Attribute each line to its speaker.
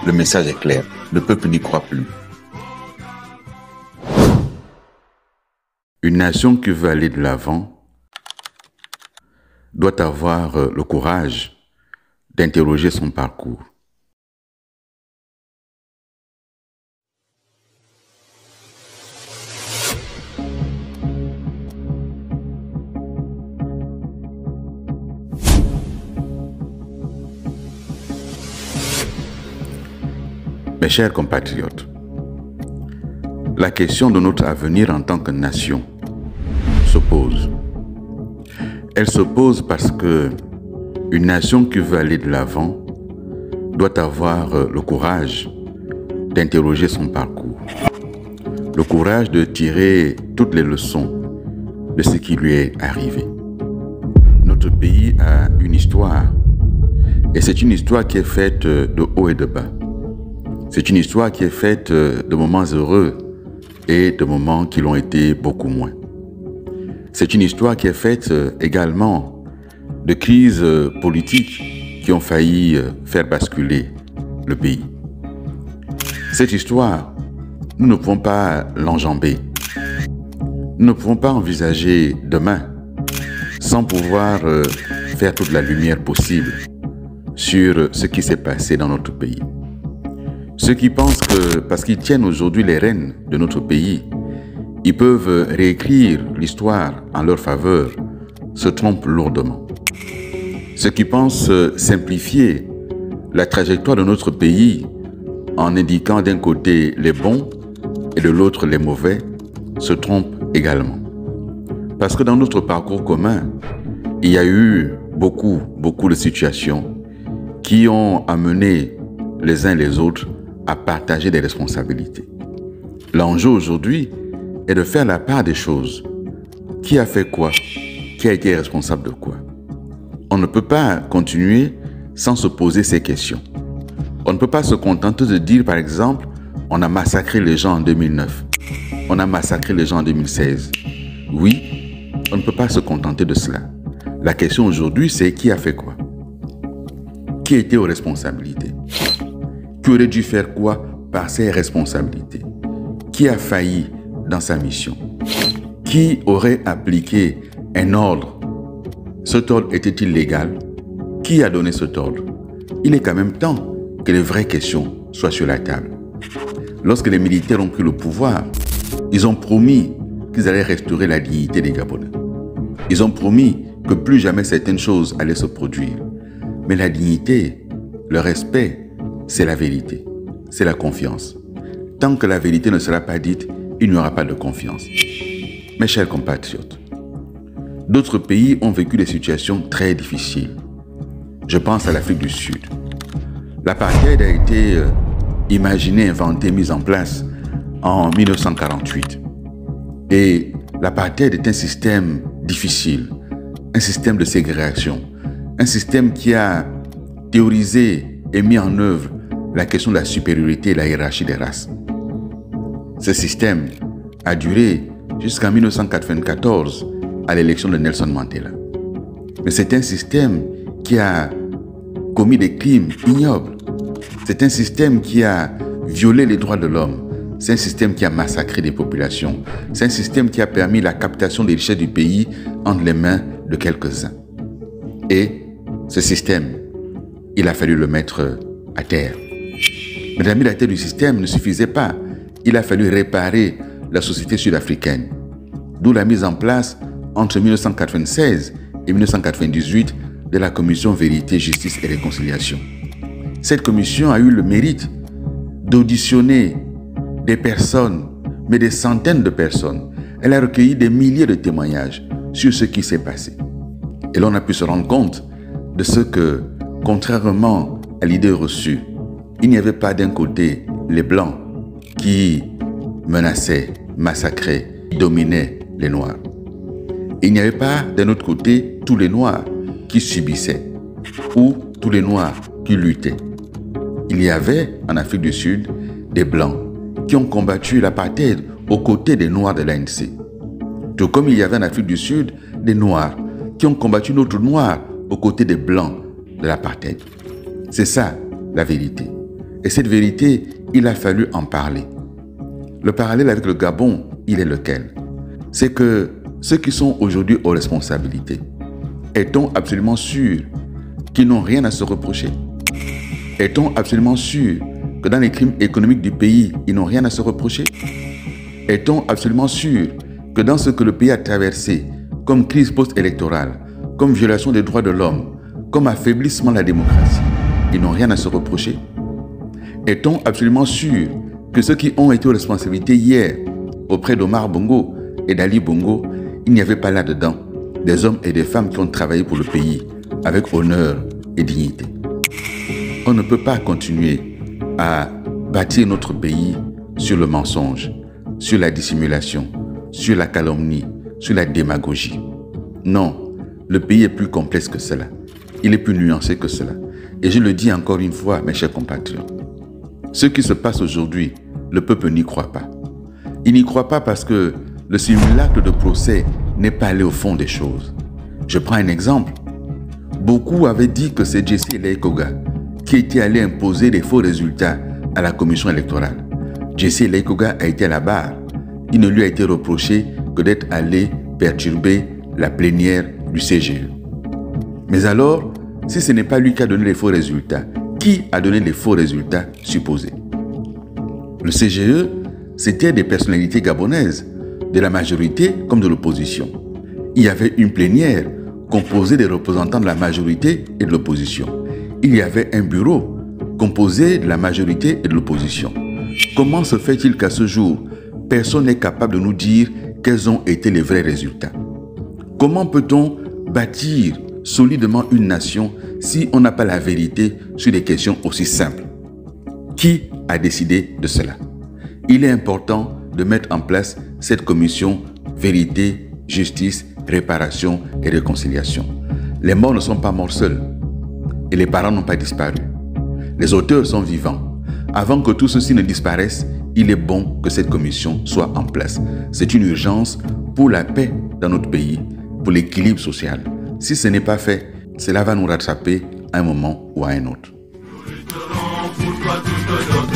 Speaker 1: Le message est clair. Le peuple n'y croit plus. Une nation qui veut aller de l'avant doit avoir le courage d'interroger son parcours. Mes chers compatriotes, la question de notre avenir en tant que nation se pose. Elle se pose parce que une nation qui veut aller de l'avant doit avoir le courage d'interroger son parcours, le courage de tirer toutes les leçons de ce qui lui est arrivé. Notre pays a une histoire, et c'est une histoire qui est faite de haut et de bas. C'est une histoire qui est faite de moments heureux et de moments qui l'ont été beaucoup moins. C'est une histoire qui est faite également de crises politiques qui ont failli faire basculer le pays. Cette histoire, nous ne pouvons pas l'enjamber. Nous ne pouvons pas envisager demain sans pouvoir faire toute la lumière possible sur ce qui s'est passé dans notre pays. Ceux qui pensent que parce qu'ils tiennent aujourd'hui les rênes de notre pays, ils peuvent réécrire l'histoire en leur faveur se trompent lourdement. Ceux qui pensent simplifier la trajectoire de notre pays en indiquant d'un côté les bons et de l'autre les mauvais se trompent également. Parce que dans notre parcours commun, il y a eu beaucoup de situations qui ont amené les uns les autres à partager des responsabilités. L'enjeu aujourd'hui est de faire la part des choses. Qui a fait quoi? Qui a été responsable de quoi? On ne peut pas continuer sans se poser ces questions. On ne peut pas se contenter de dire, par exemple, on a massacré les gens en 2009. On a massacré les gens en 2016. Oui, on ne peut pas se contenter de cela. La question aujourd'hui, c'est qui a fait quoi? Qui était aux responsabilités? Qui aurait dû faire quoi par ses responsabilités? Qui a failli dans sa mission? Qui aurait appliqué un ordre? Cet ordre était-il légal? Qui a donné cet ordre? Il est quand même temps que les vraies questions soient sur la table. Lorsque les militaires ont pris le pouvoir, ils ont promis qu'ils allaient restaurer la dignité des Gabonais. Ils ont promis que plus jamais certaines choses allaient se produire. Mais la dignité, le respect, c'est la vérité, c'est la confiance. Tant que la vérité ne sera pas dite, il n'y aura pas de confiance. Mes chers compatriotes, d'autres pays ont vécu des situations très difficiles. Je pense à l'Afrique du Sud. L'apartheid a été imaginé, inventé, mis en place en 1948. Et l'apartheid est un système difficile, un système de ségrégation, un système qui a théorisé et mis en œuvre la question de la supériorité et la hiérarchie des races. Ce système a duré jusqu'en 1994 à l'élection de Nelson Mandela. Mais c'est un système qui a commis des crimes ignobles. C'est un système qui a violé les droits de l'homme. C'est un système qui a massacré des populations. C'est un système qui a permis la captation des richesses du pays entre les mains de quelques-uns. Et ce système, il a fallu le mettre à terre. Mais la mise à terre du système ne suffisait pas. Il a fallu réparer la société sud-africaine. D'où la mise en place, entre 1996 et 1998, de la commission Vérité, Justice et Réconciliation. Cette commission a eu le mérite d'auditionner des personnes, mais des centaines de personnes. Elle a recueilli des milliers de témoignages sur ce qui s'est passé. Et l'on a pu se rendre compte de ce que, contrairement à l'idée reçue, il n'y avait pas d'un côté les Blancs qui menaçaient, massacraient, dominaient les Noirs. Il n'y avait pas d'un autre côté tous les Noirs qui subissaient ou tous les Noirs qui luttaient. Il y avait en Afrique du Sud des Blancs qui ont combattu l'apartheid aux côtés des Noirs de l'ANC. Tout comme il y avait en Afrique du Sud des Noirs qui ont combattu d'autres Noirs aux côtés des Blancs de l'apartheid. C'est ça la vérité. Et cette vérité, il a fallu en parler. Le parallèle avec le Gabon, il est lequel? C'est que ceux qui sont aujourd'hui aux responsabilités, est-on absolument sûr qu'ils n'ont rien à se reprocher? Est-on absolument sûr que dans les crimes économiques du pays, ils n'ont rien à se reprocher? Est-on absolument sûr que dans ce que le pays a traversé, comme crise post-électorale, comme violation des droits de l'homme, comme affaiblissement de la démocratie, ils n'ont rien à se reprocher? Est-on absolument sûr que ceux qui ont été aux responsabilités hier auprès d'Omar Bongo et d'Ali Bongo, il n'y avait pas là-dedans des hommes et des femmes qui ont travaillé pour le pays avec honneur et dignité? On ne peut pas continuer à bâtir notre pays sur le mensonge, sur la dissimulation, sur la calomnie, sur la démagogie. Non, le pays est plus complexe que cela. Il est plus nuancé que cela. Et je le dis encore une fois, mes chers compatriotes, ce qui se passe aujourd'hui, le peuple n'y croit pas. Il n'y croit pas parce que le simulacre de procès n'est pas allé au fond des choses. Je prends un exemple. Beaucoup avaient dit que c'est Jesse Leikoga qui était allé imposer des faux résultats à la commission électorale. Jesse Leikoga a été à la barre. Il ne lui a été reproché que d'être allé perturber la plénière du CGE. Mais alors, si ce n'est pas lui qui a donné les faux résultats, qui a donné les faux résultats supposés? Le CGE, c'était des personnalités gabonaises, de la majorité comme de l'opposition. Il y avait une plénière composée des représentants de la majorité et de l'opposition. Il y avait un bureau composé de la majorité et de l'opposition. Comment se fait-il qu'à ce jour, personne n'est capable de nous dire quels ont été les vrais résultats? Comment peut-on bâtir solidement une nation si on n'a pas la vérité sur des questions aussi simples? Qui a décidé de cela? Il est important de mettre en place cette commission vérité, justice, réparation et réconciliation. Les morts ne sont pas morts seuls et les parents n'ont pas disparu. Les auteurs sont vivants. Avant que tout ceci ne disparaisse, il est bon que cette commission soit en place. C'est une urgence pour la paix dans notre pays, pour l'équilibre social. Si ce n'est pas fait, cela va nous rattraper à un moment ou à un autre.
Speaker 2: Nous lutterons pour toi toute notre